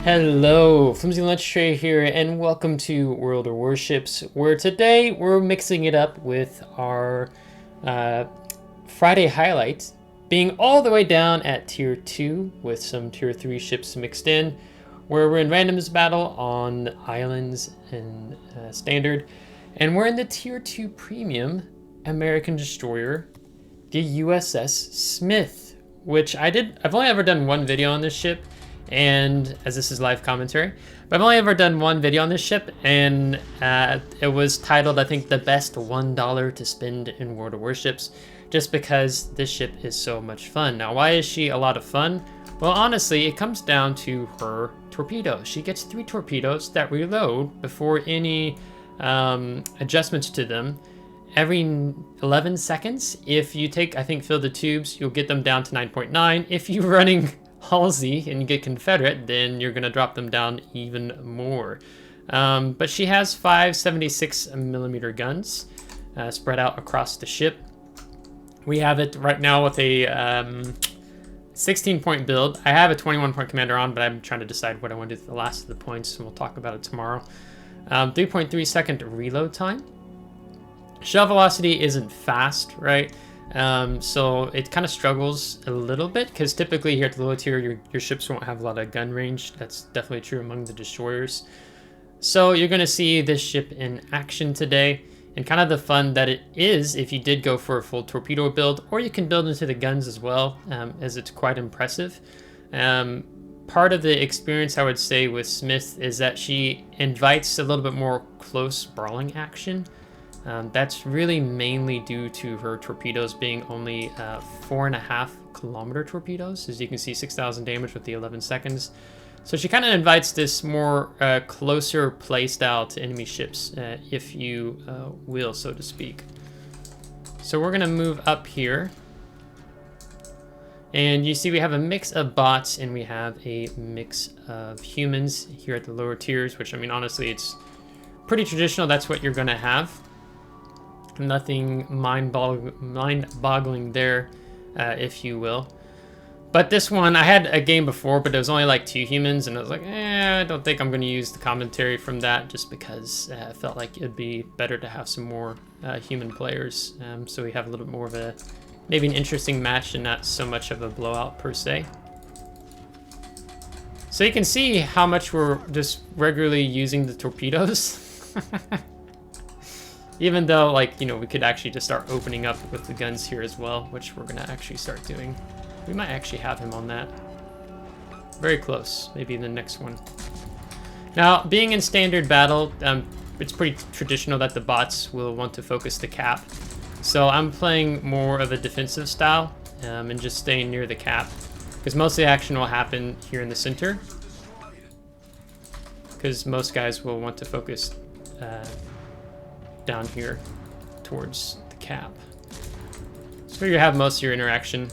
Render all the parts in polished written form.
Hello, FlimsyLunchTray here, and welcome to World of Warships, where today we're mixing it up with our Friday highlight, being all the way down at Tier 2 with some Tier 3 ships mixed in, where we're in randoms battle on islands and standard, and we're in the Tier 2 Premium American Destroyer, the USS Smith, which I've only ever done one video on this ship, and as this is live commentary, but I've only ever done one video on this ship, and it was titled, I think, the best $1 to spend in World of Warships, just because this ship is so much fun. Now, why is she a lot of fun? Well, honestly, it comes down to her torpedoes. She gets 3 torpedoes that reload before any adjustments to them every 11 seconds. If you take, I think, fill the tubes, you'll get them down to 9.9. If you're running Halsey and you get Confederate, then you're going to drop them down even more. But she has 5 76mm guns spread out across the ship. We have it right now with a 16-point build. I have a 21-point commander on, but I'm trying to decide what I want to do with the last of the points, and we'll talk about it tomorrow. 3.3 second reload time. Shell velocity isn't fast, right? So it kind of struggles a little bit, because typically here at the low tier, your ships won't have a lot of gun range. That's definitely true among the destroyers. So you're going to see this ship in action today, and kind of the fun that it is if you did go for a full torpedo build, or you can build into the guns as well, as it's quite impressive. Part of the experience, I would say, with Smith is that she invites a little bit more close brawling action. That's really mainly due to her torpedoes being only 4.5 kilometer torpedoes. As you can see, 6,000 damage with the 11 seconds. So she kind of invites this more closer play style to enemy ships, if you will, so to speak. So we're going to move up here. And you see we have a mix of bots and we have a mix of humans here at the lower tiers, which, I mean, honestly, it's pretty traditional. That's what you're going to have. Nothing mind-boggling there, if you will. But this one, I had a game before, but it was only like 2 humans, and I was like, I don't think I'm going to use the commentary from that, just because I felt like it'd be better to have some more human players, so we have a little bit more of a, maybe an interesting match and not so much of a blowout per se. So you can see how much we're just regularly using the torpedoes. Even though, like, you know, we could actually just start opening up with the guns here as well, which we're going to actually start doing. We might actually have him on that. Very close. Maybe in the next one. Now, being in standard battle, it's pretty traditional that the bots will want to focus the cap. So I'm playing more of a defensive style, and just staying near the cap, because most of the action will happen here in the center. Because most guys will want to focus down here towards the cap. So you have most of your interaction.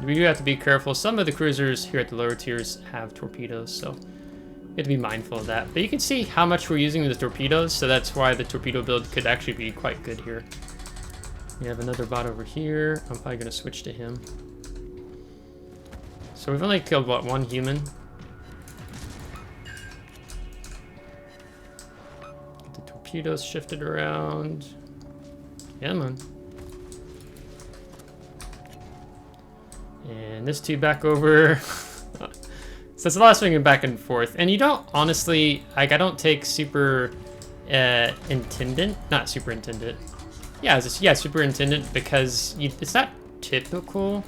We do have to be careful. Some of the cruisers here at the lower tiers have torpedoes, so you have to be mindful of that. But you can see how much we're using the torpedoes, so that's why the torpedo build could actually be quite good here. We have another bot over here. I'm probably going to switch to him. So we've only killed, what, 1 human? Torpedoes shifted around. Yeah, man. And this 2 back over. So it's a lot of swinging back and forth. And you don't, honestly, like, I don't take superintendent, not superintendent. Yeah, superintendent, because it's not typical.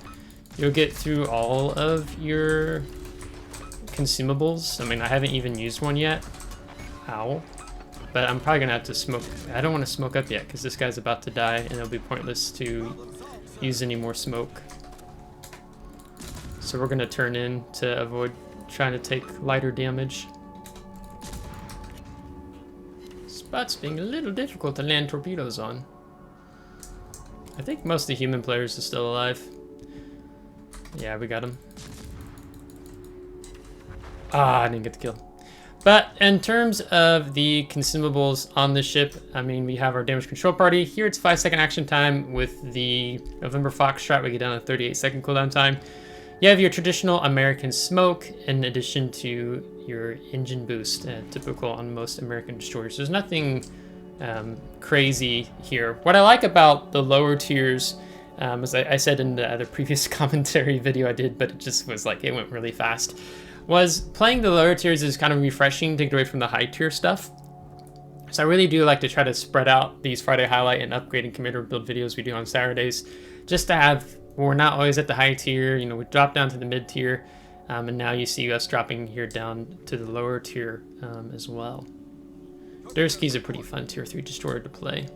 You'll get through all of your consumables. I mean, I haven't even used one yet. Ow. But I'm probably going to have to smoke. I don't want to smoke up yet, because this guy's about to die, and it'll be pointless to use any more smoke. So we're going to turn in to avoid trying to take lighter damage. Spot's being a little difficult to land torpedoes on. I think most of the human players are still alive. Yeah, we got him. Ah, I didn't get the kill. But in terms of the consumables on the ship, I mean, we have our damage control party. Here it's 5-second action time. With the November Foxtrot, we get down to 38-second cooldown time. You have your traditional American smoke in addition to your engine boost, typical on most American destroyers. There's nothing crazy here. What I like about the lower tiers, as I said in the previous commentary video I did, but it just was like, it went really fast, was playing the lower tiers is kind of refreshing to get away from the high tier stuff. So I really do like to try to spread out these Friday highlight and upgrading commander build videos we do on Saturdays, just to have, we're not always at the high tier, you know, we drop down to the mid tier, and now you see us dropping here down to the lower tier as well. Durski's a pretty fun tier 3 destroyer to play.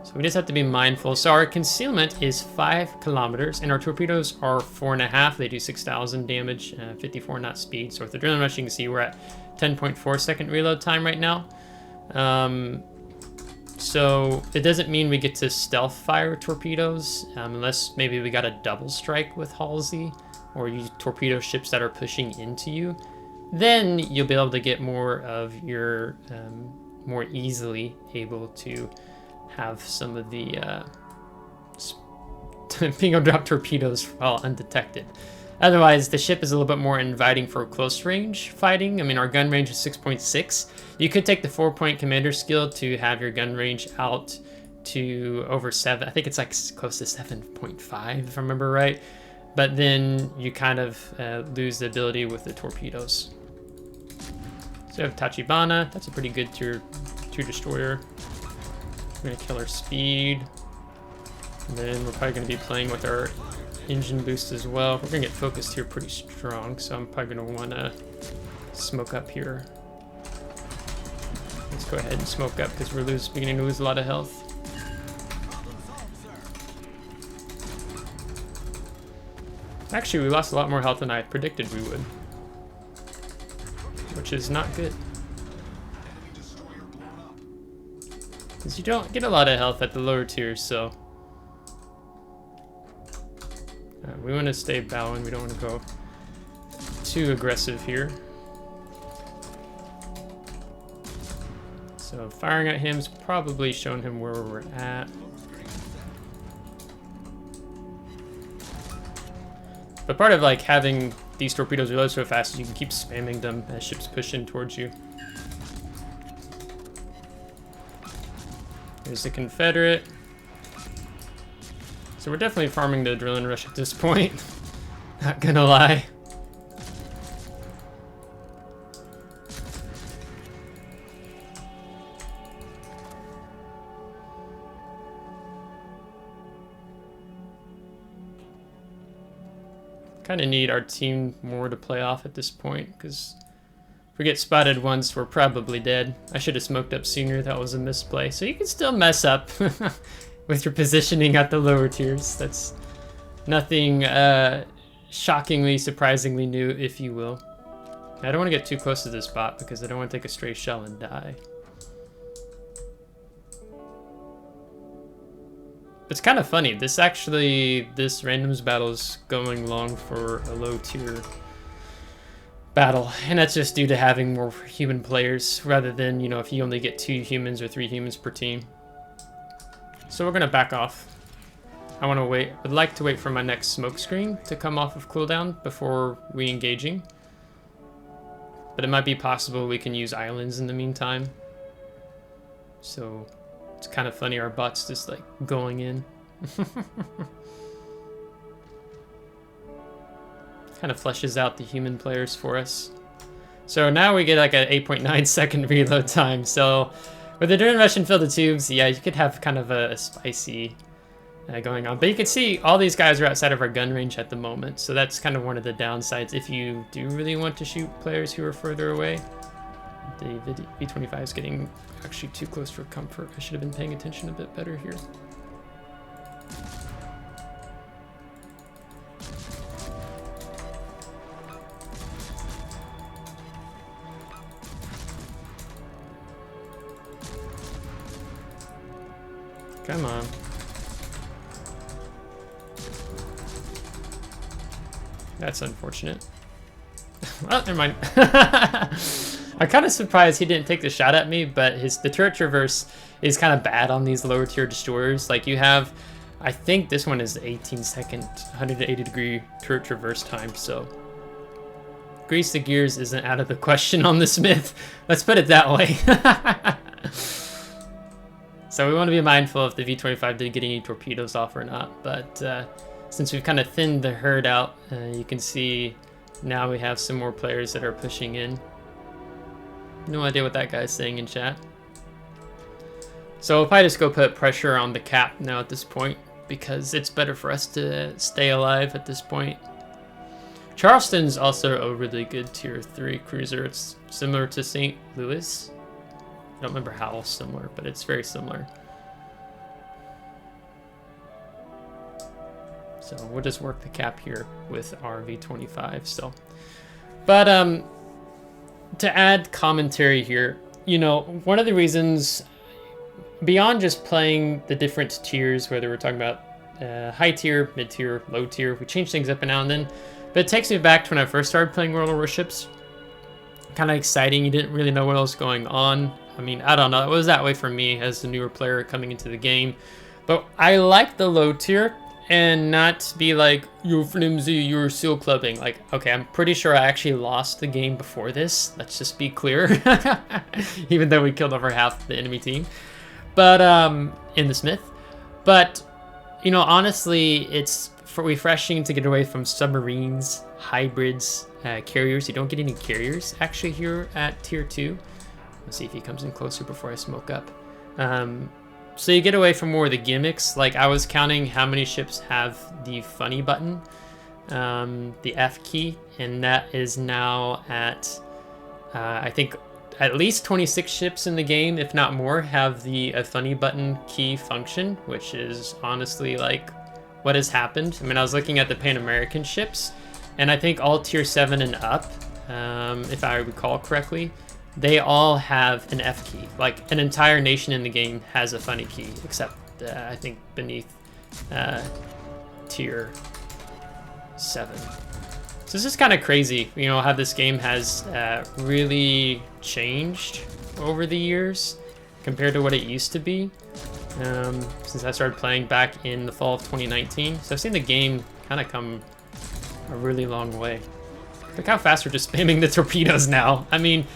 So we just have to be mindful. So our concealment is 5 kilometers, and our torpedoes are 4.5. They do 6,000 damage, 54 knot speed. So with the adrenaline rush, you can see we're at 10.4 second reload time right now. So it doesn't mean we get to stealth fire torpedoes, unless maybe we got a double strike with Halsey, or use torpedo ships that are pushing into you. Then you'll be able to get more of your, more easily able to have some of the being able to drop torpedoes while undetected. Otherwise, the ship is a little bit more inviting for close range fighting. I mean, our gun range is 6.6. You could take the 4-point commander skill to have your gun range out to over 7. I think it's like close to 7.5 if I remember right. But then you kind of lose the ability with the torpedoes. So we have Tachibana. That's a pretty good tier 2 destroyer. We're gonna kill our speed. And then we're probably gonna be playing with our engine boost as well. We're gonna get focused here pretty strong, so I'm probably gonna wanna smoke up here. Let's go ahead and smoke up because we're beginning to lose a lot of health. Actually, we lost a lot more health than I predicted we would, which is not good. Because you don't get a lot of health at the lower tiers, so we want to stay bowing. We don't want to go too aggressive here. So firing at him's probably showing him where we're at. But part of like having these torpedoes reload so fast is you can keep spamming them as ships push in towards you. There's the Confederate. So we're definitely farming the adrenaline rush at this point. Not gonna lie. Kind of need our team more to play off at this point, because if we get spotted once, we're probably dead. I should have smoked up sooner. That was a misplay. So you can still mess up with your positioning at the lower tiers. That's nothing shockingly, surprisingly new, if you will. I don't want to get too close to this bot because I don't want to take a stray shell and die. It's kind of funny. This randoms battle is going long for a low tier battle, and that's just due to having more human players rather than, you know, if you only get 2 humans or 3 humans per team. So we're gonna back off. I want to wait. I'd like to wait for my next smoke screen to come off of cooldown before re-engaging. But it might be possible we can use islands in the meantime. So it's kind of funny, our bot's just like going in. Kind of fleshes out the human players for us. So now we get like an 8.9 second reload time. So with the adrenaline rush and fill the tubes, yeah, you could have kind of a spicy going on. But you can see all these guys are outside of our gun range at the moment. So that's kind of one of the downsides if you do really want to shoot players who are further away. The V25 is getting actually too close for comfort. I should have been paying attention a bit better here. Come on. That's unfortunate. Oh, never mind. I'm kind of surprised he didn't take the shot at me, but the turret traverse is kind of bad on these lower tier destroyers. Like you have, I think this one is 18-second, 180-degree turret traverse time, so grease the gears isn't out of the question on the Smith. Let's put it that way. So we want to be mindful if the V25 did get any torpedoes off or not, but since we've kind of thinned the herd out, you can see now we have some more players that are pushing in. No idea what that guy's saying in chat. So we'll probably just go put pressure on the cap now at this point, because it's better for us to stay alive at this point. Charleston's also a really good tier 3 cruiser. It's similar to St. Louis. I don't remember how similar, but it's very similar. So we'll just work the cap here with our V25. So, but to add commentary here, you know, one of the reasons beyond just playing the different tiers, whether we're talking about high tier, mid tier, low tier, we change things up and now and then. But it takes me back to when I first started playing World of Warships. Kind of exciting. You didn't really know what was going on. I mean, I don't know. It was that way for me as a newer player coming into the game. But I like the low tier and not be like, you're flimsy, you're seal clubbing. Like, okay, I'm pretty sure I actually lost the game before this. Let's just be clear. Even though we killed over half the enemy team. But, in the Smith. But, you know, honestly, it's refreshing to get away from submarines, hybrids, carriers. You don't get any carriers actually here at tier 2. Let's see if he comes in closer before I smoke up. So you get away from more of the gimmicks. Like I was counting how many ships have the funny button, the F key, and that is now at, I think at least 26 ships in the game, if not more, have the funny button key function, which is honestly like what has happened. I mean, I was looking at the Pan American ships, and I think all tier 7 and up, if I recall correctly, they all have an F key. Like an entire nation in the game has a funny key, except I think beneath tier 7. So this is kind of crazy, you know, how this game has really changed over the years compared to what it used to be. Since I started playing back in the fall of 2019. So I've seen the game kind of come a really long way. Look how fast we're just spamming the torpedoes now. I mean,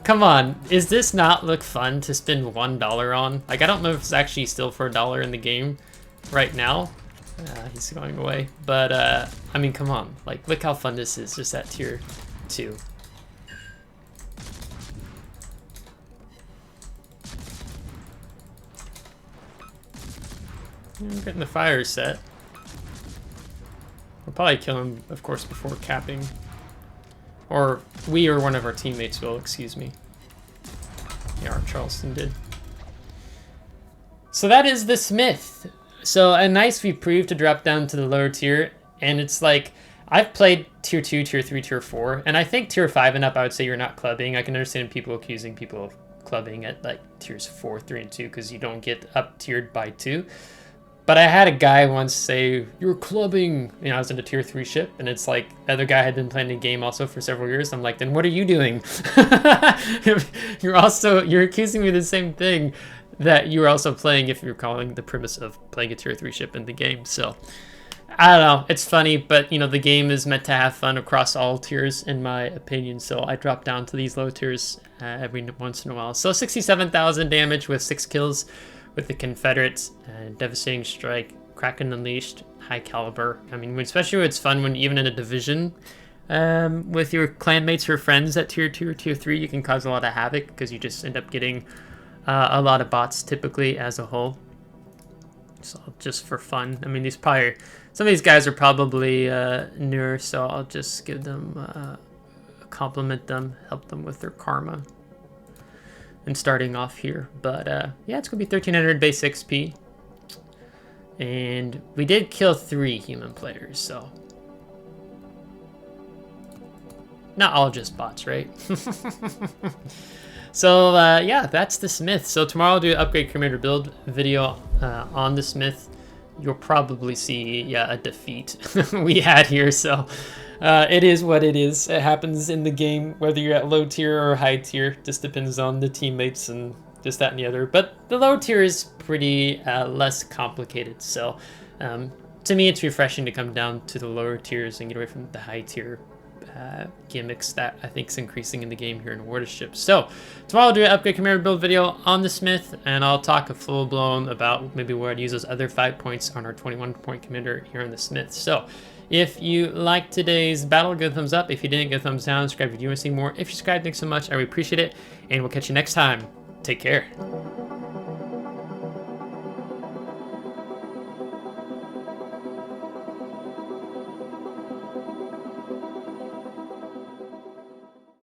come on, is this not look fun to spend $1 on? Like, I don't know if it's actually still for $1 in the game right now. He's going away. But, I mean, come on. Like, look how fun this is just at tier 2. I'm getting the fire set. We'll probably kill him, of course, before capping. Or we or one of our teammates will, excuse me. Yeah, our Charleston did. So that is the Smith. So a nice reprieve to drop down to the lower tier. And it's like, I've played tier 2, tier 3, tier 4. And I think tier 5 and up, I would say you're not clubbing. I can understand people accusing people of clubbing at like tiers 4, 3, and 2 because you don't get up tiered by 2. But I had a guy once say, you're clubbing. You know, I was in a tier 3 ship, and it's like, the other guy had been playing the game also for several years. I'm like, then what are you doing? You're accusing me of the same thing that you were also playing if you're calling the premise of playing a tier 3 ship in the game. So, I don't know. It's funny, but, you know, the game is meant to have fun across all tiers, in my opinion. So I drop down to these low tiers every once in a while. So 67,000 damage with 6 kills. With the Confederates, devastating strike, Kraken Unleashed, high caliber. I mean, especially it's fun when even in a division with your clanmates or friends at tier 2 or tier 3, you can cause a lot of havoc because you just end up getting a lot of bots typically as a whole. So just for fun. I mean, some of these guys are probably newer, so I'll just give them, compliment them, help them with their karma. And starting off here, but yeah, it's gonna be 1300 base XP, and we did kill 3 human players, so not all just bots, right? So yeah, that's the Smith. So tomorrow I'll do an upgrade commander build video on the Smith. You'll probably see, yeah, a defeat we had here. So It is what it is. It happens in the game, whether you're at low tier or high tier. Just depends on the teammates and this, that, and the other. But the low tier is pretty less complicated. So to me, it's refreshing to come down to the lower tiers and get away from the high tier gimmicks that I think is increasing in the game here in Warships. So tomorrow I'll do an upgrade commander build video on the Smith, and I'll talk a full-blown about maybe where I'd use those other 5 points on our 21-point commander here on the Smith. So if you liked today's battle, give a thumbs up. If you didn't, give a thumbs down. Subscribe if you want to see more. If you subscribe, thanks so much. I really appreciate it, and we'll catch you next time. Take care.